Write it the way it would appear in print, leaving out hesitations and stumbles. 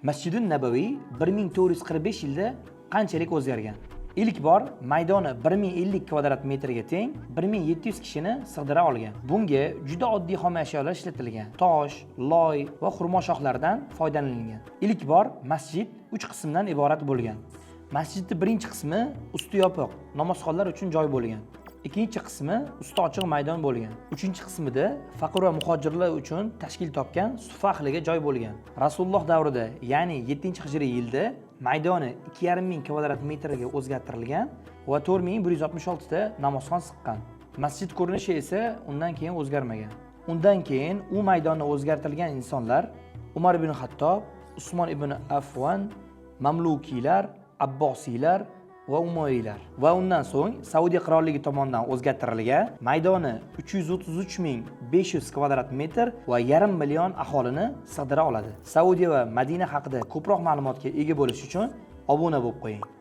Masjidun Nabaviy 1445 yilda qanchalik o'zgargan? İlk bor maydoni 1050 kvadrat metrga teng 1700 kishini sig'dira olgan. Bunga juda oddiy xom ashyolar ishlatilgan. Tosh, loy va xurmo shoxlaridan foydalanilgan. İlk bor masjid 3 qismdan iborat bo'lgan. Masjidning birinchi qismi usti yopiq, namozxonlar uchun joy bo'lgan. Ikkinchi qismi usti ochiq maydon bo'lgan. Uchinchi qismida faqir va muhojirlar uchun tashkil topgan suffa ahliga joy bo'lgan. Rasululloh davrida, ya'ni 7-hijriy yilda maydoni 2500 kvadrat metrga o'zgartirilgan va 4166 ta namozxon siqqan. Masjid ko'rinishi esa undan keyin o'zgarmagan. Undan keyin u maydonni o'zgartirgan insonlar Umar ibn Xattob, Usmon ibn Affon, Mamlukiylar, Abbosiylar va Umoyiylar va undan so'ng Saudiya qirolligi tomonidan o'zgartirilgan maydoni 333.500 kvadrat metr va 1,5 million aholini sig'dira oladi. Saudiya va Madina haqida ko'proq ma'lumotga ega bo'lish uchun obuna bo'lib qo'ying.